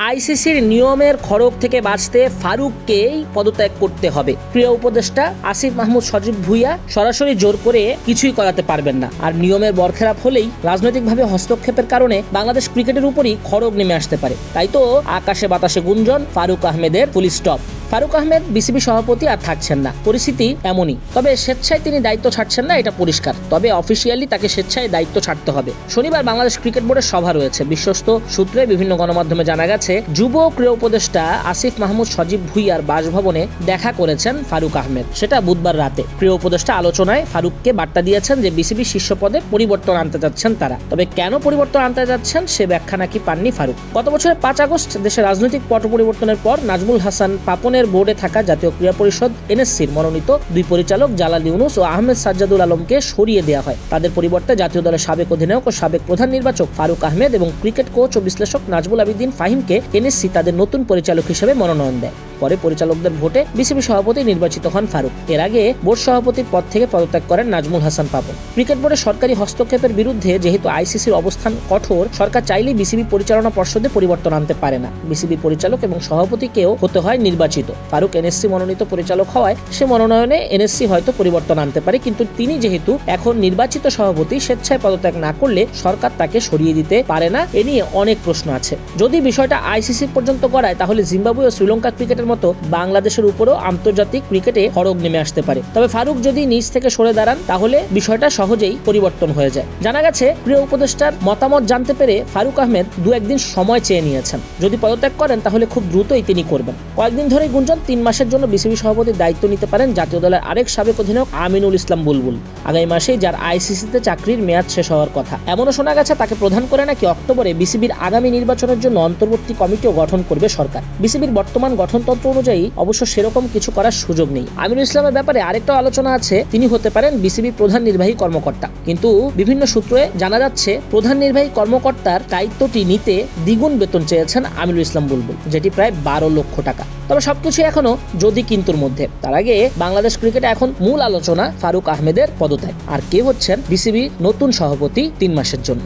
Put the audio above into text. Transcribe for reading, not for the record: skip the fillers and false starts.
আইসিসির নিয়মের খড়গ থেকে বাঁচতে ফারুককেই পদত্যাগ করতে হবে। ক্রীড়া উপদেষ্টা আসিফ মাহমুদ সজীব ভুঁইয়া সরাসরি জোর করে কিছুই করাতে পারবেন না। আর নিয়মের বরখেলাপ হলেই রাজনৈতিকভাবে হস্তক্ষেপের কারণে বাংলাদেশ ক্রিকেটের উপরই খড়গ নেমে আসতে পারে। তাই তো আকাশে বাতাসে গুঞ্জন ফারুক আহমেদের full stop. Farooq Ahmed BCB সভাপতি আর থাকছেন না, পরিস্থিতি এমনই। তবে স্বেচ্ছায় তিনি দায়িত্ব ছাড়ছেন না, এটা পরিষ্কার। তবে অফিসিয়ালি তাকে স্বেচ্ছায় দায়িত্ব ছাড়তে হবে। শনিবার বাংলাদেশ ক্রিকেট বোর্ডের সভা রয়েছে। বিশ্বস্ত সূত্রে বিভিন্ন গণমাধ্যমে জানা গেছে, যুব ক্রীড়া উপদেষ্টা আসিফ মাহমুদ সজীব ভুঁইয়ার বাসভবনে দেখা করেছেন ফারুক আহমেদ। সেটা বুধবার রাতে। ক্রীড়া উপদেষ্টা আলোচনায় ফারুককে বার্তা দিয়েছেন যে বিসিবি শীর্ষ পদে পরিবর্তন আনতে যাচ্ছেন তারা। তবে কেন পরিবর্তন আনতে যাচ্ছেন সে ব্যাখ্যা নাকি পাননি ফারুক। গত বছরের 5 আগস্ট দেশের রাজনৈতিক পট পরিবর্তনের পর নাজমুল হাসান পাপনের বোর্ডে থাকা জাতীয় ক্রীড়া পরিষদ এনএসসির মনোনীত 2 পরিচালক জালাল ইউনুস ও আহমেদ সাজ্জাদুল আলমকে সরিয়ে দেওয়া হয়। তাদের পরিবর্তে জাতীয় দলের সাবেক অধিনায়ক ও সাবেক প্রধান নির্বাচক ফারুক আহমেদ এবং ক্রিকেট কোচ ও বিশ্লেষক নাজমুল আবিদিন ফাহিমকে এনএসসি তাদের নতুন পরিচালক হিসেবে মনোনয়ন দেয়। পরে পরিচালকদের ভোটে বিসিবি সভাপতি নির্বাচিত হন ফারুক। এর আগে বোর্ড সভাপতির পদ থেকে পদত্যাগ করেন নাজমুল হাসান পাপন। ক্রিকেট বোর্ডের সরকারি হস্তক্ষেপের বিরুদ্ধে যেহেতু আইসিসির অবস্থান কঠোর, সরকার চাইলেই বিসিবি পরিচালনা পর্ষদে পরিবর্তন আনতে পারে না। বিসিবি পরিচালক এবং সভাপতিকেও হতে হয় নির্বাচিত। ফারুক এনএসসি মনোনীত পরিচালক হওয়ায় সে মনোনয়নে এনএসসি হয়তো পরিবর্তন আনতে পারে, কিন্তু তিনি যেহেতু এখন নির্বাচিত সভাপতি, স্বেচ্ছায় পদত্যাগ না করলে সরকার তাকে সরিয়ে দিতে পারে না। এ নিয়ে অনেক প্রশ্ন আছে। যদি বিষয়টা আইসিসি পর্যন্ত গড়ায়, তাহলে জিম্বাবুয়ে ও শ্রীলঙ্কা ক্রিকেটের মতো বাংলাদেশের উপরও আন্তর্জাতিক ক্রিকেটে খড়গ নেমে আসতে পারে। তবে ফারুক যদি নিজ থেকে সরে দাঁড়ান, তাহলে বিষয়টা সহজেই পরিবর্তন হয়ে যায়। জানা গেছে, ক্রীড়া উপদেষ্টার মতামত জানতে পেরে ফারুক আহমেদ 2-1 দিন সময় চেয়ে নিয়েছেন। যদি পদত্যাগ করেন তাহলে খুব দ্রুতই তিনি করবেন। কয়েকদিন ধরে গুঞ্জন 3 মাসের জন্য বিসিবি সভাপতির দায়িত্ব নিতে পারেন জাতীয় দলের আরেক সাবেক অধিনায়ক আমিনুল ইসলাম বুলবুল। আগামী মাসেই যার আইসিসিতে চাকরির মেয়াদ শেষ হওয়ার কথা। এমনও শোনা গেছে তাকে প্রধান করে নাকি অক্টোবরে বিসিবির আগামী নির্বাচনের জন্য অন্তর্বর্তী কমিটিও গঠন করবে সরকার। বিসিবির বর্তমান গঠনতন্ত্র অনুযায়ী অবশ্য সেরকম কিছু করার সুযোগ নেই। আমিনুল ইসলামের ব্যাপারে আরেকটা আলোচনা আছে, তিনি হতে পারেন বিসিবি প্রধান নির্বাহী কর্মকর্তা। কিন্তু বিভিন্ন সূত্রে জানা যাচ্ছে, প্রধান নির্বাহী কর্মকর্তার দায়িত্বটি নিতে দ্বিগুণ বেতন চেয়েছেন আমিনুল ইসলাম বুলবুল, যেটি প্রায় 12 লক্ষ টাকা। তবে সবকিছু এখনো যদি কিন্তুর মধ্যে। তার আগে বাংলাদেশ ক্রিকেটে এখন মূল আলোচনা ফারুক আহমেদের পদত্যাগ আর কে হচ্ছেন বিসিবির নতুন সভাপতি 3 মাসের জন্য।